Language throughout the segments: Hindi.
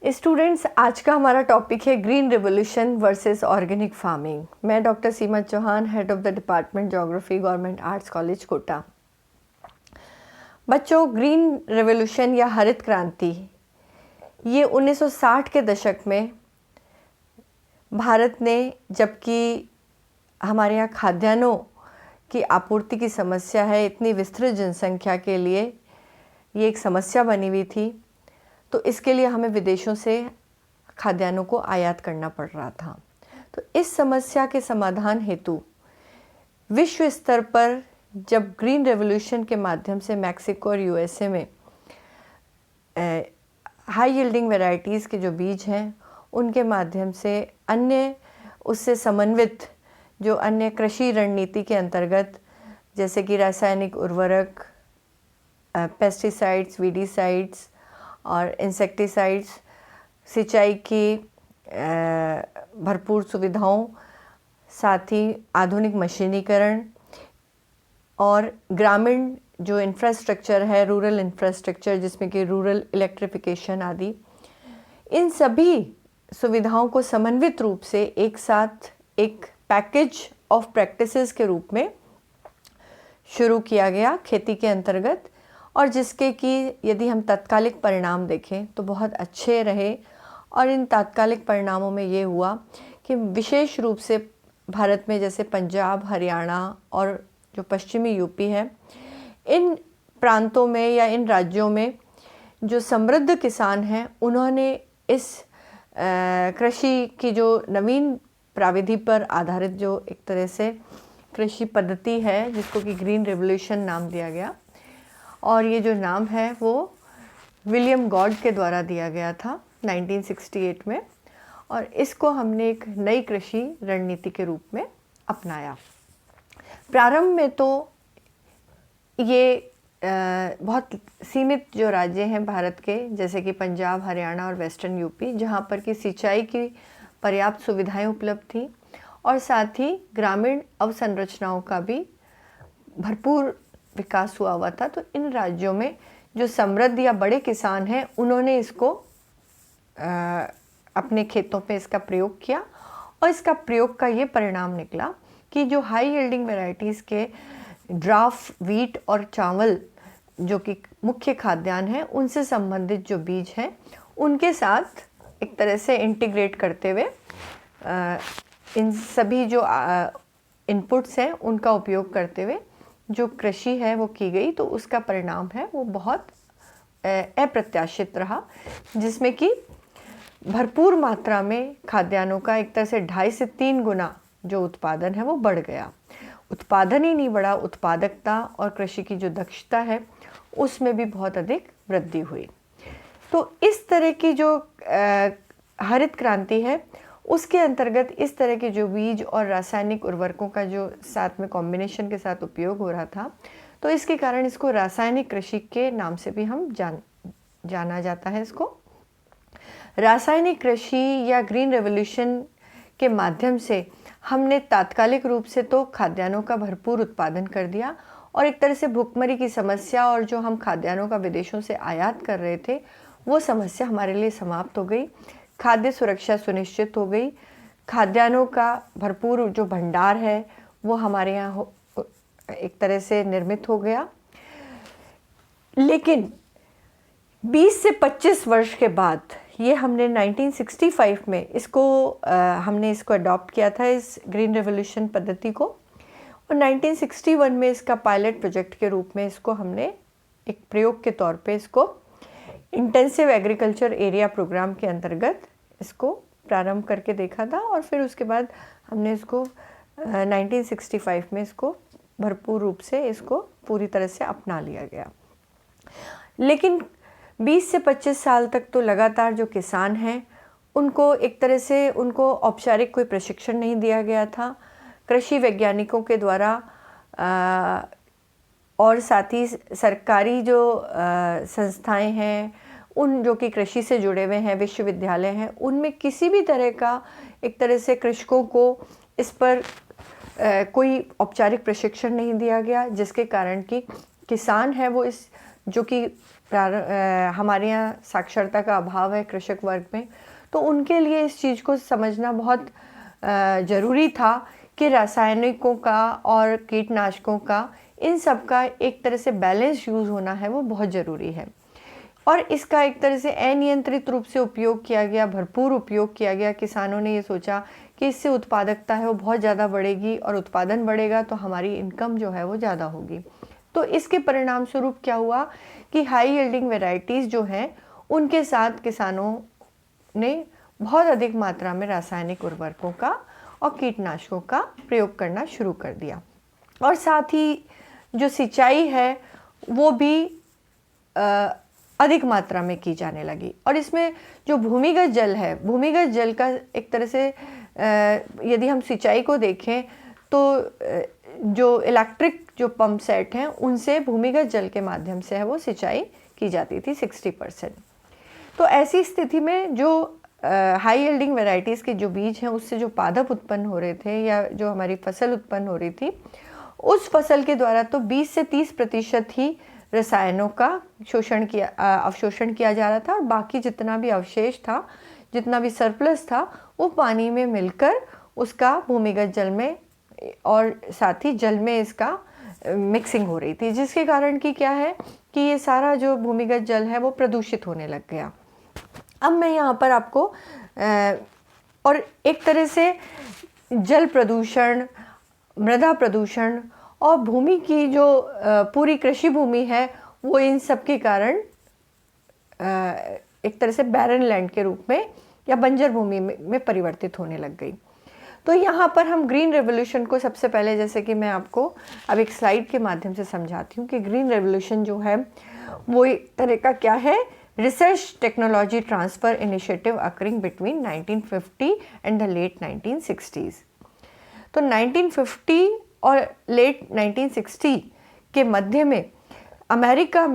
स्टूडेंट्स, आज का हमारा टॉपिक है green revolution versus organic farming. मैं doctor Seema Chauhan, head of the department geography, government arts college Kota. बच्चों, ग्रीन रेवोल्यूशन या हरित क्रांति ये 1960 के दशक में भारत ने, जबकि हमारे यहाँ खाद्यान्नों की आपूर्ति की समस्या है, इतनी विस्तृत जनसंख्या के लिए ये एक समस्या बनी हुई थी, तो इसके लिए हमें विदेशों से खाद्यान्नों को आयात करना पड़ रहा था। तो इस समस्या के समाधान हेतु विश्व स्तर पर जब ग्रीन रेवोल्यूशन के माध्यम से मैक्सिको और यूएसए में हाई यील्डिंग वैरायटीज़ के जो बीज हैं उनके माध्यम से अन्य उससे समन्वित जो अन्य कृषि रणनीति के अंतर्गत, जैसे कि रासायनिक उर्वरक, पेस्टिसाइड्स, वीडीसाइड्स और इंसेक्टिसाइड्स, सिंचाई की भरपूर सुविधाओं, साथ ही आधुनिक मशीनीकरण और ग्रामीण जो इंफ्रास्ट्रक्चर है, रूरल इंफ्रास्ट्रक्चर जिसमें कि रूरल इलेक्ट्रिफिकेशन आदि, इन सभी सुविधाओं को समन्वित रूप से एक साथ एक पैकेज ऑफ प्रैक्टिसेस के रूप में शुरू किया गया खेती के अंतर्गत, और जिसके कि यदि हम तात्कालिक परिणाम देखें तो बहुत अच्छे रहे। और इन तात्कालिक परिणामों में ये हुआ कि विशेष रूप से भारत में जैसे पंजाब, हरियाणा और जो पश्चिमी यूपी है, इन प्रांतों में या इन राज्यों में जो समृद्ध किसान हैं उन्होंने इस कृषि की जो नवीन प्राविधि पर आधारित जो एक तरह से कृषि पद्धति है जिसको कि ग्रीन रेवोल्यूशन नाम दिया गया, और ये जो नाम है वो विलियम गॉड के द्वारा दिया गया था 1968 में, और इसको हमने एक नई कृषि रणनीति के रूप में अपनाया। प्रारंभ में तो ये बहुत सीमित जो राज्य हैं भारत के, जैसे कि पंजाब, हरियाणा और वेस्टर्न यूपी, जहाँ पर कि सिंचाई की पर्याप्त सुविधाएं उपलब्ध थी और साथ ही ग्रामीण अवसंरचनाओं का भी भरपूर विकास हुआ था। तो इन राज्यों में जो समृद्ध या बड़े किसान हैं उन्होंने इसको अपने खेतों पे इसका प्रयोग किया, और इसका प्रयोग का ये परिणाम निकला कि जो हाई यील्डिंग वैरायटीज़ के ड्राफ, वीट और चावल जो कि मुख्य खाद्यान्न हैं, उनसे संबंधित जो बीज हैं उनके साथ एक तरह से इंटीग्रेट करते हुए इन सभी जो इनपुट्स हैं उनका उपयोग करते हुए जो कृषि है वो की गई। तो उसका परिणाम है वो बहुत अप्रत्याशित रहा, जिसमें कि भरपूर मात्रा में खाद्यान्नों का एक तरह से 2.5 से 3 गुना जो उत्पादन है वो बढ़ गया। उत्पादन ही नहीं बढ़ा, उत्पादकता और कृषि की जो दक्षता है उसमें भी बहुत अधिक वृद्धि हुई। तो इस तरह की जो हरित क्रांति है उसके अंतर्गत इस तरह के जो बीज और रासायनिक उर्वरकों का जो साथ में कॉम्बिनेशन के साथ उपयोग हो रहा था, तो इसके कारण इसको रासायनिक कृषि के नाम से भी हम जाना जाता है। इसको रासायनिक कृषि या ग्रीन रेवोल्यूशन के माध्यम से हमने तात्कालिक रूप से तो खाद्यान्नों का भरपूर उत्पादन कर दिया, और एक तरह से भुखमरी की समस्या और जो हम खाद्यान्नों का विदेशों से आयात कर रहे थे वो समस्या हमारे लिए समाप्त हो गई। खाद्य सुरक्षा सुनिश्चित हो गई, खाद्यान्नों का भरपूर जो भंडार है वो हमारे यहाँ एक तरह से निर्मित हो गया। लेकिन 20 से 25 वर्ष के बाद ये हमने 1965 में हमने इसको अडॉप्ट किया था, इस ग्रीन रेवोल्यूशन पद्धति को, और 1961 में इसका पायलट प्रोजेक्ट के रूप में इसको हमने एक प्रयोग के तौर पे इसको इंटेंसिव एग्रीकल्चर एरिया प्रोग्राम के अंतर्गत इसको प्रारंभ करके देखा था, और फिर उसके बाद हमने इसको 1965 में इसको भरपूर रूप से इसको पूरी तरह से अपना लिया गया। लेकिन 20 से 25 साल तक तो लगातार जो किसान हैं उनको एक तरह से उनको औपचारिक कोई प्रशिक्षण नहीं दिया गया था कृषि वैज्ञानिकों के द्वारा, और साथ ही सरकारी जो संस्थाएं हैं उन जो कि कृषि से जुड़े हुए हैं, विश्वविद्यालय हैं, उनमें किसी भी तरह का एक तरह से कृषकों को इस पर कोई औपचारिक प्रशिक्षण नहीं दिया गया, जिसके कारण कि किसान है वो इस जो कि हमारे यहाँ साक्षरता का अभाव है कृषक वर्ग में, तो उनके लिए इस चीज़ को समझना बहुत ज़रूरी था कि रासायनिकों का और कीटनाशकों का, इन सब का एक तरह से बैलेंस यूज़ होना है, वो बहुत ज़रूरी है। और इसका एक तरह से अनियंत्रित रूप से उपयोग किया गया, भरपूर उपयोग किया गया। किसानों ने ये सोचा कि इससे उत्पादकता है वो बहुत ज़्यादा बढ़ेगी, और उत्पादन बढ़ेगा तो हमारी इनकम जो है वो ज़्यादा होगी। तो इसके परिणाम स्वरूप क्या हुआ कि हाई यील्डिंग वेराइटीज़ जो हैं उनके साथ किसानों ने बहुत अधिक मात्रा में रासायनिक उर्वरकों का और कीटनाशकों का प्रयोग करना शुरू कर दिया। और साथ ही जो सिंचाई है वो भी अधिक मात्रा में की जाने लगी। और इसमें जो भूमिगत जल है, भूमिगत जल का एक तरह से यदि हम सिंचाई को देखें तो जो इलेक्ट्रिक जो पंप सेट हैं उनसे भूमिगत जल के माध्यम से है वो सिंचाई की जाती थी 60%। तो ऐसी स्थिति में जो हाई यील्डिंग वैरायटीज़ के जो बीज हैं उससे जो पादप उत्पन्न हो रहे थे या जो हमारी फसल उत्पन्न हो रही थी, उस फसल के द्वारा तो 20 से 30% ही रसायनों का अवशोषण किया जा रहा था, और बाकी जितना भी अवशेष था, जितना भी सरप्लस था, वो पानी में मिलकर उसका भूमिगत जल में और साथ ही जल में इसका मिक्सिंग हो रही थी, जिसके कारण कि क्या है कि ये सारा जो भूमिगत जल है वो प्रदूषित होने लग गया। अब मैं यहाँ पर आपको और एक तरह से जल प्रदूषण, मृदा प्रदूषण और भूमि की जो पूरी कृषि भूमि है वो इन सब के कारण एक तरह से बैरन लैंड के रूप में या बंजर भूमि में परिवर्तित होने लग गई। तो यहाँ पर हम ग्रीन रेवोल्यूशन को सबसे पहले, जैसे कि मैं आपको अब एक स्लाइड के माध्यम से समझाती हूँ कि ग्रीन रेवोल्यूशन जो है वो एक तरह का क्या है, research technology transfer initiative occurring between 1950 and the late 1960s। तो 1950 और लेट 1960 के मध्य में अमेरिका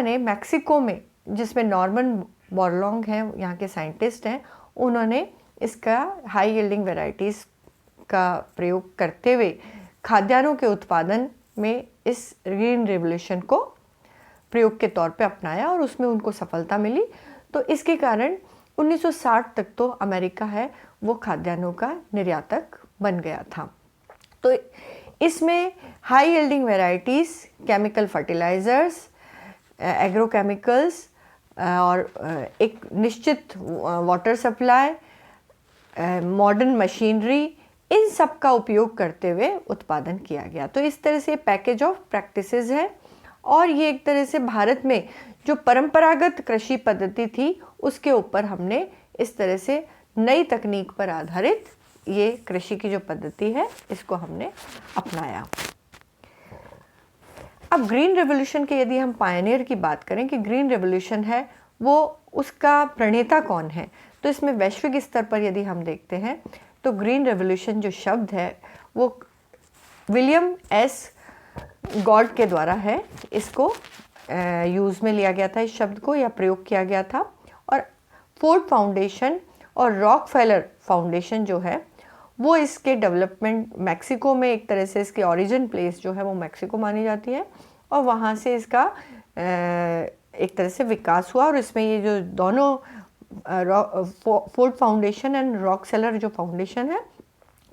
ने मैक्सिको में, जिसमें नॉर्मन बोरलॉन्ग हैं, यहाँ के साइंटिस्ट हैं, उन्होंने इसका हाई यील्डिंग वैरायटीज़ का प्रयोग करते हुए खाद्यान्नों के उत्पादन में इस ग्रीन रेवोल्यूशन को प्रयोग के तौर पे अपनाया और उसमें उनको सफलता मिली। तो इसके कारण 1960 तक तो अमेरिका है वो खाद्यान्नों का निर्यातक बन गया था। तो इसमें high yielding varieties, chemical fertilisers, agrochemicals और एक निश्चित वाटर सप्लाई, मॉडर्न मशीनरी, इन सब का उपयोग करते हुए उत्पादन किया गया। तो इस तरह से पैकेज ऑफ प्रैक्टिसेस है, और ये एक तरह से भारत में जो परंपरागत कृषि पद्धति थी उसके ऊपर हमने इस तरह से नई तकनीक पर आधारित ये कृषि की जो पद्धति है इसको हमने अपनाया। अब ग्रीन रेवोल्यूशन के यदि हम पायनियर की बात करें कि ग्रीन रेवोल्यूशन है वो उसका प्रणेता कौन है, तो इसमें वैश्विक स्तर पर यदि हम देखते हैं तो ग्रीन रेवोल्यूशन जो शब्द है वो विलियम एस गॉड के द्वारा है, इसको यूज़ में लिया गया था, इस शब्द को या प्रयोग किया गया था। और फोर्ड फाउंडेशन और रॉकफेलर फाउंडेशन जो है वो इसके डेवलपमेंट, मैक्सिको में एक तरह से इसके ओरिजिन प्लेस जो है वो मैक्सिको मानी जाती है, और वहाँ से इसका एक तरह से विकास हुआ। और इसमें ये जो दोनों फोर्ड फाउंडेशन एंड रॉकफेलर जो फाउंडेशन है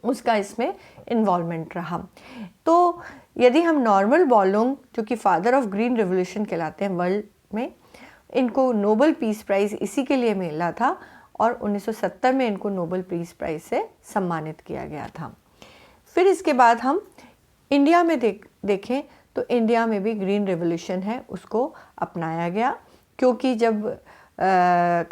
उसका इसमें इन्वॉल्वमेंट रहा। तो यदि हम नॉर्मन बोरलॉन्ग, जो कि फादर ऑफ ग्रीन रेवोल्यूशन कहलाते हैं वर्ल्ड में, इनको नोबेल पीस प्राइज़ इसी के लिए मिला था, और 1970 में इनको नोबेल पीस प्राइज़ से सम्मानित किया गया था। फिर इसके बाद हम इंडिया में देखें तो इंडिया में भी ग्रीन रेवोल्यूशन है उसको अपनाया गया, क्योंकि जब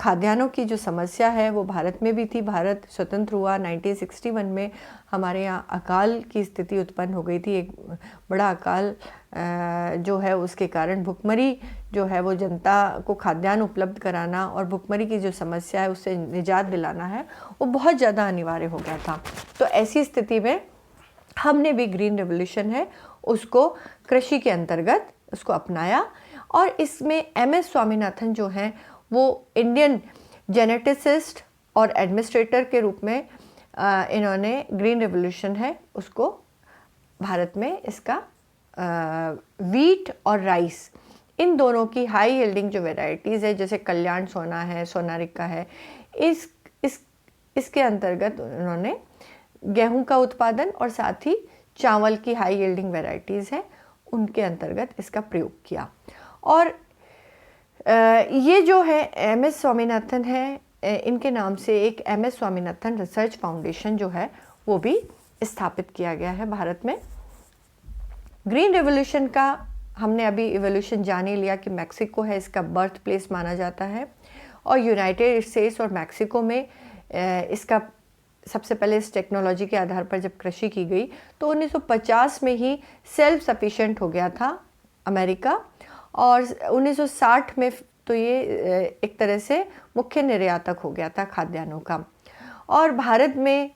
खाद्यान्नों की जो समस्या है वो भारत में भी थी। भारत स्वतंत्र हुआ 1961 में, हमारे यहाँ अकाल की स्थिति उत्पन्न हो गई थी, एक बड़ा अकाल जो है उसके कारण भुखमरी जो है वो जनता को खाद्यान्न उपलब्ध कराना और भुखमरी की जो समस्या है उससे निजात दिलाना है वो बहुत ज़्यादा अनिवार्य हो गया था। तो ऐसी स्थिति में हमने भी ग्रीन रेवोल्यूशन है उसको कृषि के अंतर्गत उसको अपनाया, और इसमें MS स्वामीनाथन जो हैं वो इंडियन जेनेटिसिस्ट और एडमिनिस्ट्रेटर के रूप में इन्होंने ग्रीन रेवोल्यूशन है उसको भारत में इसका वीट और राइस, इन दोनों की हाई यील्डिंग जो वेराइटीज़ है, जैसे कल्याण सोना है, सोनारिका है, इसके अंतर्गत उन्होंने गेहूं का उत्पादन और साथ ही चावल की हाई यील्डिंग वेराइटीज़ हैं उनके अंतर्गत इसका प्रयोग किया। और ये जो है एमएस स्वामीनाथन है, इनके नाम से एक एमएस स्वामीनाथन रिसर्च फाउंडेशन जो है वो भी स्थापित किया गया है भारत में। ग्रीन रेवोल्यूशन का हमने अभी इवोल्यूशन जान ही लिया कि मैक्सिको है इसका बर्थ प्लेस माना जाता है, और यूनाइटेड स्टेट्स और मैक्सिको में इसका सबसे पहले इस टेक्नोलॉजी के आधार पर जब कृषि की गई तो 1950 में ही सेल्फ सफिशिएंट हो गया था अमेरिका, और 1960 में तो ये एक तरह से मुख्य निर्यातक हो गया था खाद्यान्नों का। और भारत में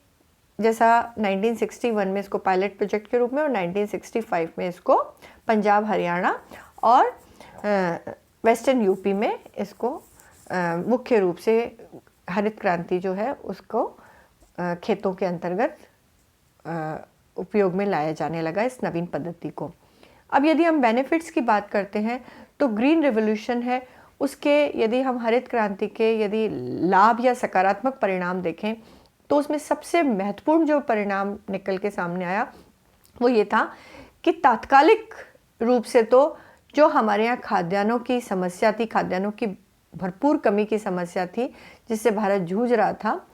जैसा 1961 में इसको पायलट प्रोजेक्ट के रूप में और 1965 में इसको पंजाब, हरियाणा और वेस्टर्न यूपी में इसको मुख्य रूप से हरित क्रांति जो है उसको खेतों के अंतर्गत उपयोग में लाया जाने लगा इस नवीन पद्धति को। अब यदि हम बेनिफिट्स की बात करते हैं तो ग्रीन रेवोल्यूशन है उसके, यदि हम हरित क्रांति के यदि लाभ या सकारात्मक परिणाम देखें तो उसमें सबसे महत्वपूर्ण जो परिणाम निकल के सामने आया वो ये था कि तात्कालिक रूप से तो जो हमारे यहाँ खाद्यान्नों की समस्या थी, खाद्यान्नों की भरपूर कमी की समस्या थी जिससे भारत जूझ रहा था,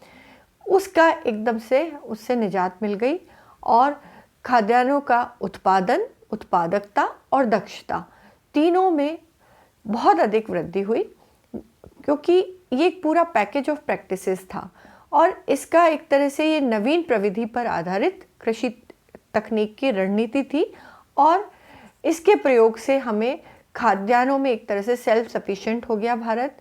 उसका एकदम से उससे निजात मिल गई और खाद्यान्नों का उत्पादन, उत्पादकता और दक्षता तीनों में बहुत अधिक वृद्धि हुई, क्योंकि ये एक पूरा पैकेज ऑफ प्रैक्टिसेस था और इसका एक तरह से ये नवीन प्रविधि पर आधारित कृषि तकनीक की रणनीति थी। और इसके प्रयोग से हमें खाद्यान्नों में एक तरह से सेल्फ सफिशिएंट हो गया भारत।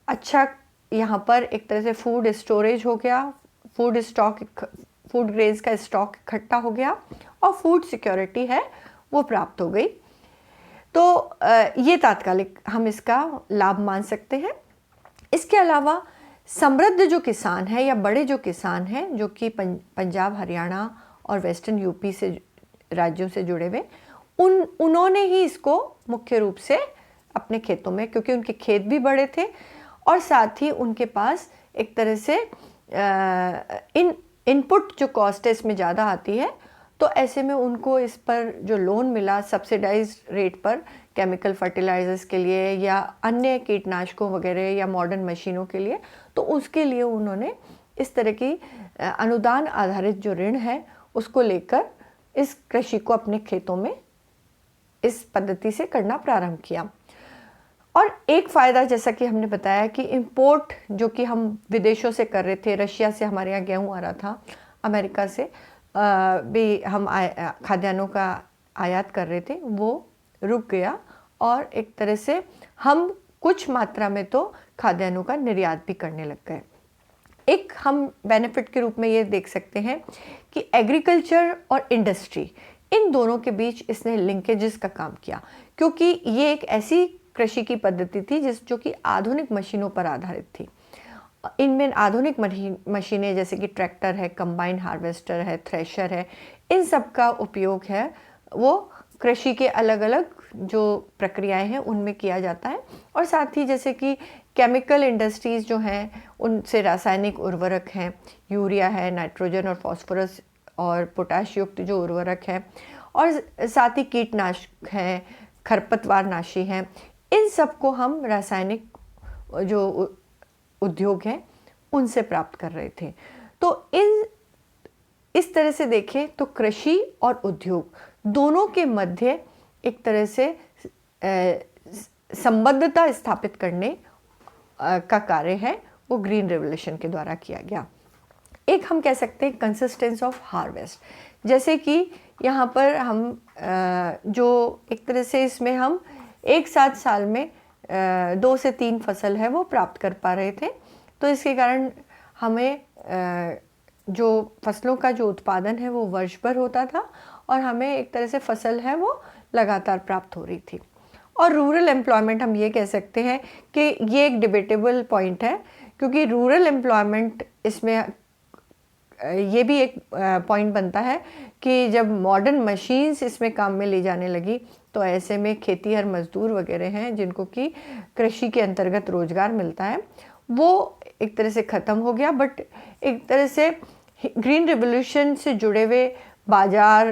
अच्छा, यहाँ पर एक तरह से फूड स्टोरेज हो गया, फूड ग्रेन्स का स्टॉक इकट्ठा हो गया और फूड सिक्योरिटी है वो प्राप्त हो गई। तो ये तात्कालिक हम इसका लाभ मान सकते हैं। इसके अलावा समृद्ध जो किसान है या बड़े जो किसान हैं जो कि पंजाब, हरियाणा और वेस्टर्न यूपी से राज्यों से जुड़े हुए, उन्होंने ही इसको मुख्य रूप से अपने खेतों में, क्योंकि उनके खेत भी बड़े थे और साथ ही उनके पास एक तरह से इनपुट जो कॉस्ट है इसमें ज़्यादा आती है, तो ऐसे में उनको इस पर जो लोन मिला सब्सिडाइज्ड रेट पर केमिकल फर्टिलाइजर्स के लिए या अन्य कीटनाशकों वगैरह या मॉडर्न मशीनों के लिए, तो उसके लिए उन्होंने इस तरह की अनुदान आधारित जो ऋण है उसको लेकर इस कृषि को अपने खेतों में इस पद्धति से करना प्रारंभ किया। और एक फ़ायदा जैसा कि हमने बताया कि इंपोर्ट जो कि हम विदेशों से कर रहे थे, रशिया से हमारे यहाँ गेहूँ आ रहा था, अमेरिका से भी हम खाद्यान्नों का आयात कर रहे थे, वो रुक गया और एक तरह से हम कुछ मात्रा में तो खाद्यान्नों का निर्यात भी करने लग गए। एक हम बेनिफिट के रूप में ये देख सकते हैं कि एग्रीकल्चर और इंडस्ट्री, इन दोनों के बीच इसने लिंकेजेस का काम किया, क्योंकि ये एक ऐसी कृषि की पद्धति थी जो कि आधुनिक मशीनों पर आधारित थी। इनमें आधुनिक मशीनें जैसे कि ट्रैक्टर है, कंबाइन हार्वेस्टर है, थ्रेशर है, इन सब का उपयोग है वो कृषि के अलग अलग जो प्रक्रियाएं हैं उनमें किया जाता है। और साथ ही जैसे कि केमिकल इंडस्ट्रीज़ जो हैं उनसे रासायनिक उर्वरक हैं, यूरिया है, नाइट्रोजन और फास्फोरस और पोटाश युक्त जो उर्वरक है, और साथ ही कीटनाशक हैं, खरपतवार नाशी हैं, इन सब को हम रासायनिक जो उद्योग हैं उनसे प्राप्त कर रहे थे। तो इस तरह से देखें तो कृषि और उद्योग दोनों के मध्य एक तरह से संबद्धता स्थापित करने का कार्य है वो ग्रीन रेवोल्यूशन के द्वारा किया गया। एक हम कह सकते हैं कंसिस्टेंस ऑफ हार्वेस्ट, जैसे कि यहाँ पर हम जो एक तरह से इसमें हम एक साथ साल में 2 से 3 फसल है वो प्राप्त कर पा रहे थे, तो इसके कारण हमें जो फसलों का जो उत्पादन है वो वर्ष भर होता था और हमें एक तरह से फसल है वो लगातार प्राप्त हो रही थी। और रूरल एम्प्लॉयमेंट हम ये कह सकते हैं कि ये एक डिबेटेबल पॉइंट है, क्योंकि रूरल एम्प्लॉयमेंट इसमें ये भी एक पॉइंट बनता है कि जब मॉडर्न मशीन्स इसमें काम में ली जाने लगी तो ऐसे में खेतीहर मजदूर वगैरह हैं जिनको कि कृषि के अंतर्गत रोजगार मिलता है, वो एक तरह से ख़त्म हो गया। बट एक तरह से ग्रीन रिवॉल्यूशन से जुड़े हुए बाजार,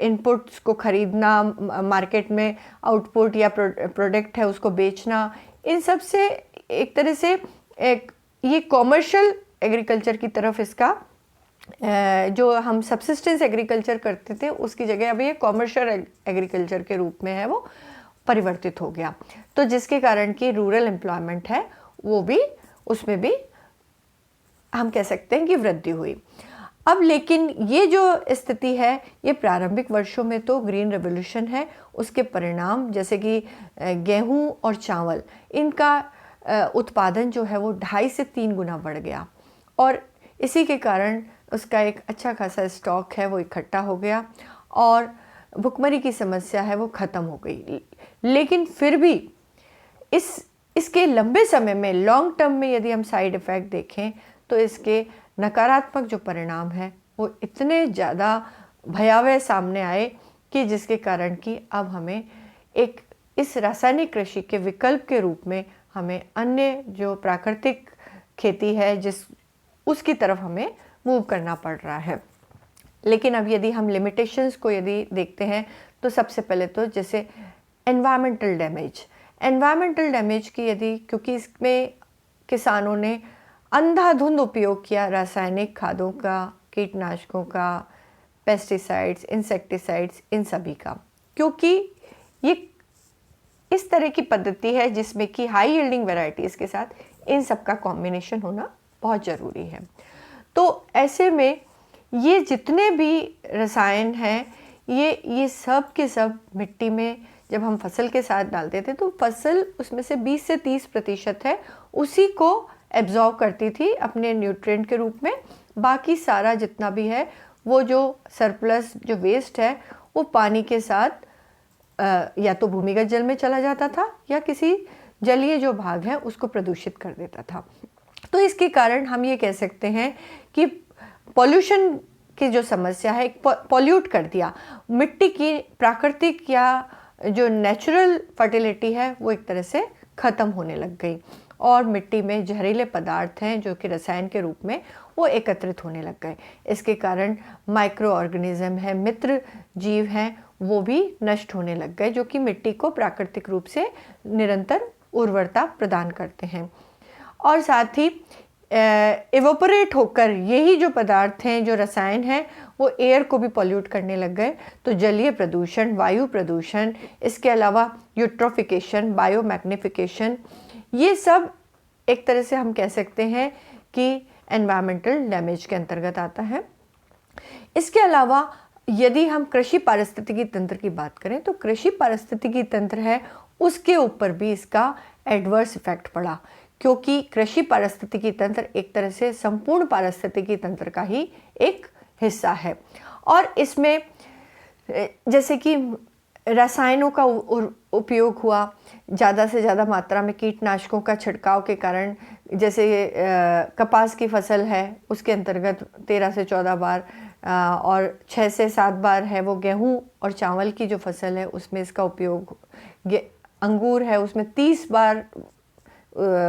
इनपुट्स को खरीदना, मार्केट में आउटपुट या प्रोडक्ट है उसको बेचना, इन सब से एक तरह से ये कॉमर्शियल एग्रीकल्चर की तरफ इसका जो हम सब्सिस्टेंस एग्रीकल्चर करते थे उसकी जगह अभी ये कॉमर्शियल एग्रीकल्चर के रूप में है वो परिवर्तित हो गया। तो जिसके कारण कि रूरल एम्प्लॉयमेंट है वो भी, उसमें भी हम कह सकते हैं कि वृद्धि हुई। अब लेकिन ये जो स्थिति है ये प्रारंभिक वर्षों में तो ग्रीन रेवोल्यूशन है, उसके परिणाम जैसे कि गेहूं और चावल, इनका उत्पादन जो है वो 2.5 से 3 गुना बढ़ गया और इसी के कारण उसका एक अच्छा खासा स्टॉक है वो इकट्ठा हो गया और भुखमरी की समस्या है वो ख़त्म हो गई। लेकिन फिर भी इसके लंबे समय में, लॉन्ग टर्म में यदि हम साइड इफ़ेक्ट देखें तो इसके नकारात्मक जो परिणाम हैं वो इतने ज़्यादा भयावह सामने आए कि जिसके कारण कि अब हमें एक इस रासायनिक कृषि के विकल्प के रूप में हमें अन्य जो प्राकृतिक खेती है उसकी तरफ हमें मूव करना पड़ रहा है। लेकिन अब यदि हम लिमिटेशंस को यदि देखते हैं तो सबसे पहले तो जैसे एनवायरमेंटल डैमेज की यदि, क्योंकि इसमें किसानों ने अंधाधुंध उपयोग किया रासायनिक खादों का, कीटनाशकों का, पेस्टिसाइड्स, इंसेक्टिसाइड्स, इन सभी का, क्योंकि ये इस तरह की पद्धति है जिसमें कि हाई यील्डिंग वैरायटीज़ के साथ इन सब का कॉम्बिनेशन होना बहुत ज़रूरी है। तो ऐसे में ये जितने भी रसायन हैं ये सब के सब मिट्टी में जब हम फसल के साथ डालते थे तो फसल उसमें से 20 से 30% है उसी को एब्जॉर्ब करती थी अपने न्यूट्रिएंट के रूप में। बाकी सारा जितना भी है वो जो सरप्लस, जो वेस्ट है, वो पानी के साथ या तो भूमिगत जल में चला जाता था या किसी जलीय जो भाग है उसको प्रदूषित कर देता था। तो इसके कारण हम ये कह सकते हैं कि पॉल्यूशन की जो समस्या है, पॉल्यूट कर दिया मिट्टी की प्राकृतिक या जो नेचुरल फर्टिलिटी है वो एक तरह से ख़त्म होने लग गई और मिट्टी में जहरीले पदार्थ हैं जो कि रसायन के रूप में वो एकत्रित होने लग गए। इसके कारण माइक्रो ऑर्गेनिज्म है, मित्र जीव हैं, वो भी नष्ट होने लग गए जो कि मिट्टी को प्राकृतिक रूप से निरंतर उर्वरता प्रदान करते हैं। और साथ ही इवोपरेट होकर यही जो पदार्थ हैं, जो रसायन हैं, वो एयर को भी पॉल्यूट करने लग गए। तो जलीय प्रदूषण, वायु प्रदूषण, इसके अलावा यूट्रोफिकेशन, बायोमैग्निफिकेशन, ये सब एक तरह से हम कह सकते हैं कि एनवायरमेंटल डैमेज के अंतर्गत आता है। इसके अलावा यदि हम कृषि पारिस्थितिकी तंत्र की बात करें तो कृषि पारिस्थितिकी तंत्र है उसके ऊपर भी इसका एडवर्स इफेक्ट पड़ा, क्योंकि कृषि पारिस्थितिकी तंत्र एक तरह से संपूर्ण पारिस्थितिकी तंत्र का ही एक हिस्सा है और इसमें जैसे कि रसायनों का उपयोग हुआ, ज़्यादा से ज़्यादा मात्रा में कीटनाशकों का छिड़काव के कारण, जैसे कपास की फसल है उसके अंतर्गत 13 से 14 बार और 6 से 7 बार है वो गेहूं और चावल की जो फसल है उसमें इसका उपयोग, अंगूर है उसमें 30 बार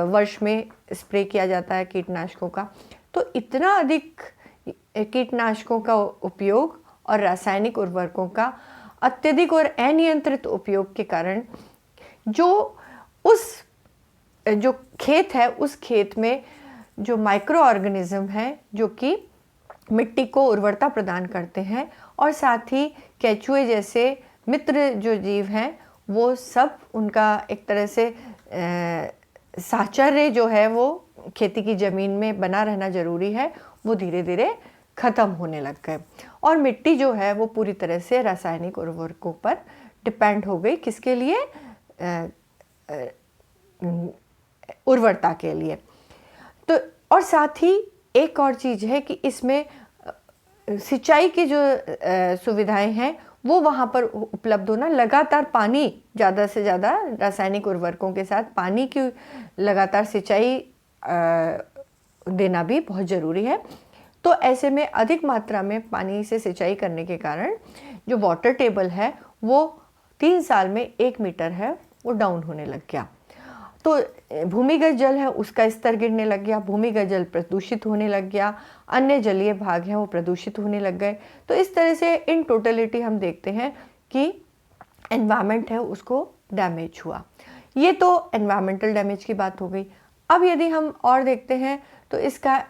वर्ष में स्प्रे किया जाता है कीटनाशकों का। तो इतना अधिक कीटनाशकों का उपयोग और रासायनिक उर्वरकों का अत्यधिक और अनियंत्रित उपयोग के कारण जो खेत है उस खेत में जो माइक्रो ऑर्गेनिज्म है जो कि मिट्टी को उर्वरता प्रदान करते हैं और साथ ही केचुए जैसे मित्र जो जीव हैं वो सब, उनका एक तरह से साहचर्य जो है वो खेती की ज़मीन में बना रहना ज़रूरी है, वो धीरे धीरे ख़त्म होने लग गए और मिट्टी जो है वो पूरी तरह से रासायनिक उर्वरकों पर डिपेंड हो गई। किसके लिए? उर्वरता के लिए। तो और साथ ही एक और चीज़ है कि इसमें सिंचाई की जो सुविधाएं हैं वो वहाँ पर उपलब्ध होना, लगातार पानी, ज़्यादा से ज़्यादा रासायनिक उर्वरकों के साथ पानी की लगातार सिंचाई देना भी बहुत ज़रूरी है। तो ऐसे में अधिक मात्रा में पानी से सिंचाई करने के कारण जो वाटर टेबल है वो 3 साल में 1 मीटर है वो डाउन होने लग गया। तो भूमिगत जल है उसका स्तर गिरने लग गया, भूमिगत जल प्रदूषित होने लग गया, अन्य जलीय भाग हैं वो प्रदूषित होने लग गए। तो इस तरह से इन टोटलिटी हम देखते हैं कि एनवायरनमेंट है उसको डैमेज हुआ। ये तो एनवायरमेंटल डैमेज की बात हो गई। अब यदि हम और देखते हैं तो इसका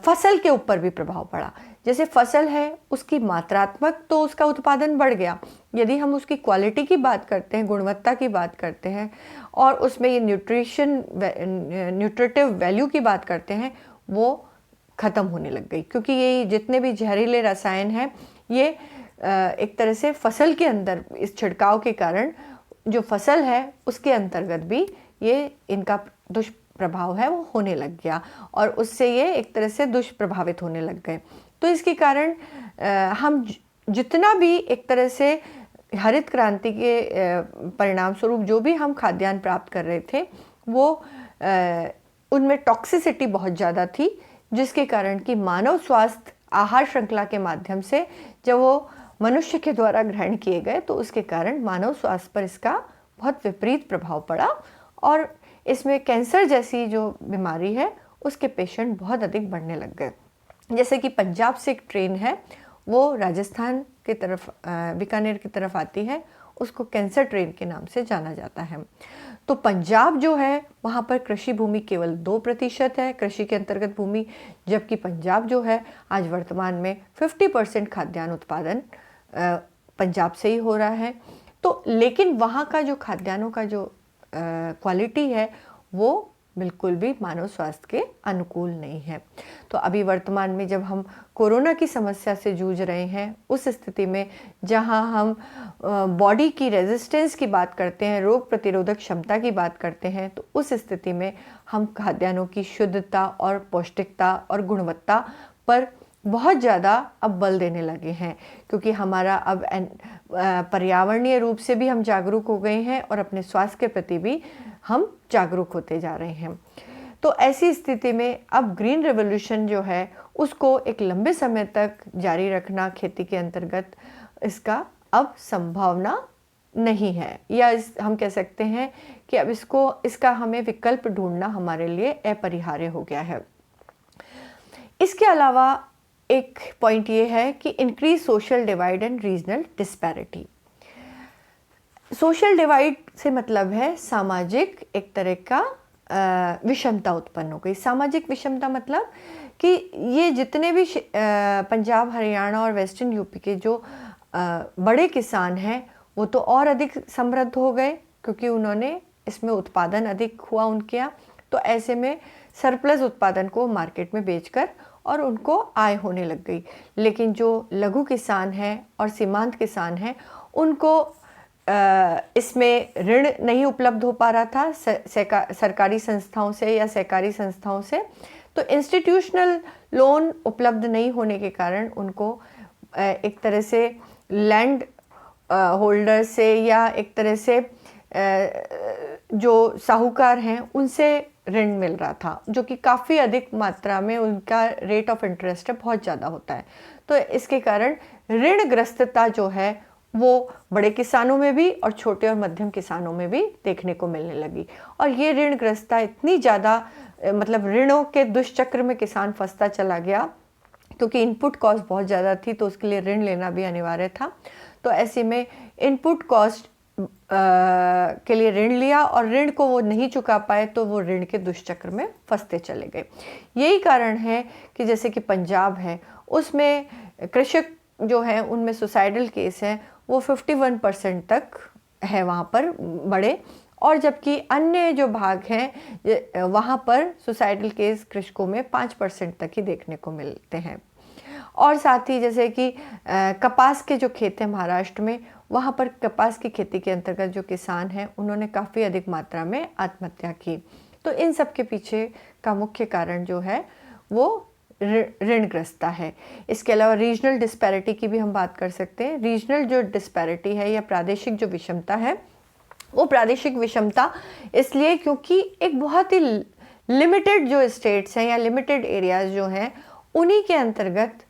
फसल के ऊपर भी प्रभाव पड़ा। जैसे फसल है उसकी मात्रात्मक तो उसका उत्पादन बढ़ गया, यदि हम उसकी क्वालिटी की बात करते हैं, गुणवत्ता की बात करते हैं और उसमें ये न्यूट्रिटिव वैल्यू की बात करते हैं, वो ख़त्म होने लग गई। क्योंकि ये जितने भी जहरीले रसायन हैं ये एक तरह से फसल के अंदर इस छिड़काव के कारण जो फसल है उसके अंतर्गत भी ये इनका दुष्प्रभाव है वो होने लग गया और उससे ये एक तरह से दुष्प्रभावित होने लग गए। तो इसके कारण हम जितना भी एक तरह से हरित क्रांति के परिणाम स्वरूप जो भी हम खाद्यान्न प्राप्त कर रहे थे वो उनमें टॉक्सिसिटी बहुत ज़्यादा थी, जिसके कारण कि मानव स्वास्थ्य आहार श्रृंखला के माध्यम से जब वो मनुष्य के द्वारा ग्रहण किए गए तो उसके कारण मानव स्वास्थ्य पर इसका बहुत विपरीत प्रभाव पड़ा और इसमें कैंसर जैसी जो बीमारी है उसके पेशेंट बहुत अधिक बढ़ने लग गए। जैसे कि पंजाब से एक ट्रेन है वो राजस्थान की तरफ बीकानेर की तरफ आती है, उसको कैंसर ट्रेन के नाम से जाना जाता है। तो पंजाब जो है वहाँ पर कृषि भूमि केवल 2% है कृषि के अंतर्गत भूमि, जबकि पंजाब जो है आज वर्तमान में 50% खाद्यान्न उत्पादन पंजाब से ही हो रहा है। तो लेकिन वहाँ का जो खाद्यान्नों का जो क्वालिटी है वो बिल्कुल भी मानव स्वास्थ्य के अनुकूल नहीं है। तो अभी वर्तमान में जब हम कोरोना की समस्या से जूझ रहे हैं, उस स्थिति में जहां हम बॉडी की रेजिस्टेंस की बात करते हैं, रोग प्रतिरोधक क्षमता की बात करते हैं, तो उस स्थिति में हम खाद्यान्नों की शुद्धता और पौष्टिकता और गुणवत्ता पर बहुत ज़्यादा अब बल देने लगे हैं, क्योंकि हमारा अब पर्यावरणीय रूप से भी हम जागरूक हो गए हैं और अपने स्वास्थ्य के प्रति भी हम जागरूक होते जा रहे हैं। तो ऐसी स्थिति में अब ग्रीन रेवोल्यूशन जो है उसको एक लंबे समय तक जारी रखना खेती के अंतर्गत इसका अब संभावना नहीं है, या हम कह सकते हैं कि अब इसका हमें विकल्प ढूंढना हमारे लिए अपरिहार्य हो गया है। इसके अलावा एक पॉइंट ये है कि increase social divide and regional disparity. Social divide से मतलब है सामाजिक एक तरह का विषमता उत्पन्न हो गई। सामाजिक विषमता मतलब कि ये जितने भी पंजाब, हरियाणा और वेस्टर्न यूपी के जो बड़े किसान हैं वो तो और अधिक समृद्ध हो गए, क्योंकि उन्होंने इसमें उत्पादन अधिक हुआ उनके यहाँ। तो ऐसे में सरप्लस उत्पादन को मार्केट में बेचकर और उनको आय होने लग गई। लेकिन जो लघु किसान हैं और सीमांत किसान हैं उनको इसमें ऋण नहीं उपलब्ध हो पा रहा था सरकारी संस्थाओं से या सहकारी संस्थाओं से। तो इंस्टीट्यूशनल लोन उपलब्ध नहीं होने के कारण उनको एक तरह से लैंड होल्डर से या एक तरह से जो साहूकार हैं उनसे ऋण मिल रहा था, जो कि काफ़ी अधिक मात्रा में उनका रेट ऑफ इंटरेस्ट है बहुत ज़्यादा होता है। तो इसके कारण ऋणग्रस्तता जो है वो बड़े किसानों में भी और छोटे और मध्यम किसानों में भी देखने को मिलने लगी। और ये ऋणग्रस्तता इतनी ज़्यादा मतलब ऋणों के दुष्चक्र में किसान फंसता चला गया, क्योंकि इनपुट कॉस्ट बहुत ज़्यादा थी तो उसके लिए ऋण लेना भी अनिवार्य था। तो ऐसे में इनपुट कॉस्ट के लिए ऋण लिया और ऋण को वो नहीं चुका पाए तो वो ऋण के दुष्चक्र में फंसते चले गए। यही कारण है कि जैसे कि पंजाब है उसमें कृषक जो है उनमें सुसाइडल केस है वो 51% तक है वहाँ पर बड़े, और जबकि अन्य जो भाग हैं वहाँ पर सुसाइडल केस कृषकों में 5% तक ही देखने को मिलते हैं। और साथ ही जैसे कि कपास के जो खेत हैं महाराष्ट्र में, वहाँ पर कपास की खेती के अंतर्गत जो किसान हैं उन्होंने काफ़ी अधिक मात्रा में आत्महत्या की। तो इन सब के पीछे का मुख्य कारण जो है वो ऋणग्रस्तता है। इसके अलावा रीजनल डिस्पैरिटी की भी हम बात कर सकते हैं। रीजनल जो डिस्पैरिटी है या प्रादेशिक जो विषमता है, वो प्रादेशिक विषमता इसलिए क्योंकि एक बहुत ही लिमिटेड जो स्टेट्स हैं या लिमिटेड एरियाज़ जो हैं उन्हीं के अंतर्गत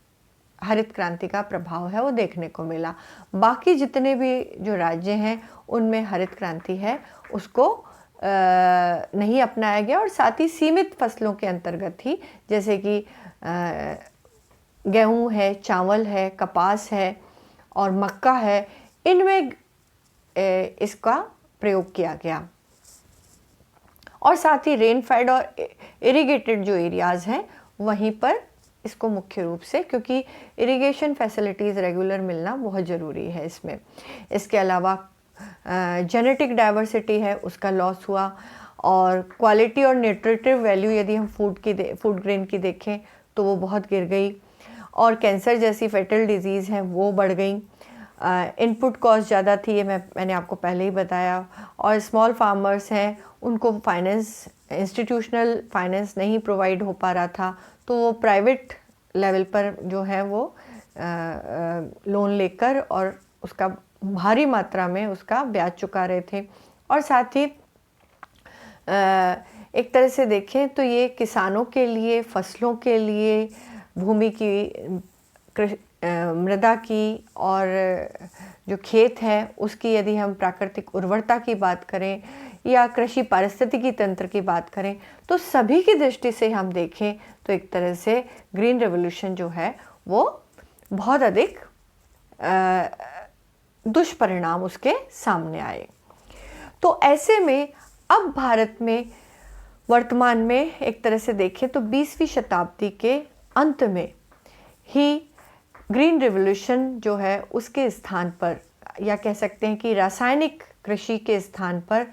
हरित क्रांति का प्रभाव है वो देखने को मिला। बाकी जितने भी जो राज्य हैं उनमें हरित क्रांति है उसको नहीं अपनाया गया, और साथ ही सीमित फसलों के अंतर्गत ही, जैसे कि गेहूँ है, चावल है, कपास है और मक्का है, इनमें इसका प्रयोग किया गया। और साथ ही रेनफेड और इरिगेटेड जो एरियाज़ हैं वहीं पर इसको मुख्य रूप से, क्योंकि इरिगेशन फैसिलिटीज़ रेगुलर मिलना बहुत ज़रूरी है इसमें। इसके अलावा जेनेटिक डाइवर्सिटी है उसका लॉस हुआ, और क्वालिटी और न्यूट्रिटिव वैल्यू यदि हम फूड ग्रेन की देखें तो वो बहुत गिर गई, और कैंसर जैसी फेटल डिजीज़ हैं वो बढ़ गई। इनपुट कॉस्ट ज़्यादा थी, ये मैंने आपको पहले ही बताया, और स्मॉल फार्मर्स हैं उनको फाइनेंस, इंस्टीट्यूशनल फाइनेंस नहीं प्रोवाइड हो पा रहा था, तो वो प्राइवेट लेवल पर जो है वो लोन लेकर और उसका भारी मात्रा में उसका ब्याज चुका रहे थे। और साथ ही एक तरह से देखें तो ये किसानों के लिए, फसलों के लिए, भूमि की, मृदा की और जो खेत है उसकी यदि हम प्राकृतिक उर्वरता की बात करें या कृषि पारिस्थितिकी तंत्र की बात करें, तो सभी की दृष्टि से हम देखें तो एक तरह से ग्रीन रेवोल्यूशन जो है वो बहुत अधिक दुष्परिणाम उसके सामने आए। तो ऐसे में अब भारत में वर्तमान में एक तरह से देखें तो 20वीं शताब्दी के अंत में ही ग्रीन रिवॉल्यूशन जो है उसके स्थान पर, या कह सकते हैं कि रासायनिक कृषि के स्थान पर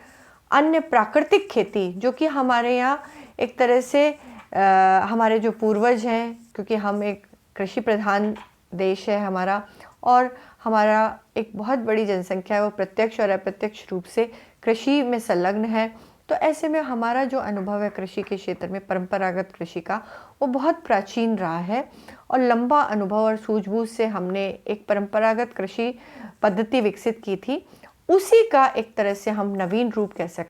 अन्य प्राकृतिक खेती, जो कि हमारे यहाँ एक तरह से हमारे जो पूर्वज हैं, क्योंकि हम एक कृषि प्रधान देश है हमारा, और हमारा एक बहुत बड़ी जनसंख्या है वो प्रत्यक्ष और अप्रत्यक्ष रूप से कृषि में संलग्न है। तो ऐसे में हमारा जो अनुभव है कृषि के क्षेत्र में, परंपरागत कृषि का, वो बहुत प्राचीन रहा है, और लंबा अनुभव और सूझबूझ से हमने एक परंपरागत कृषि पद्धति विकसित की थी, उसी का एक तरह से हम नवीन रूप कह सकते हैं।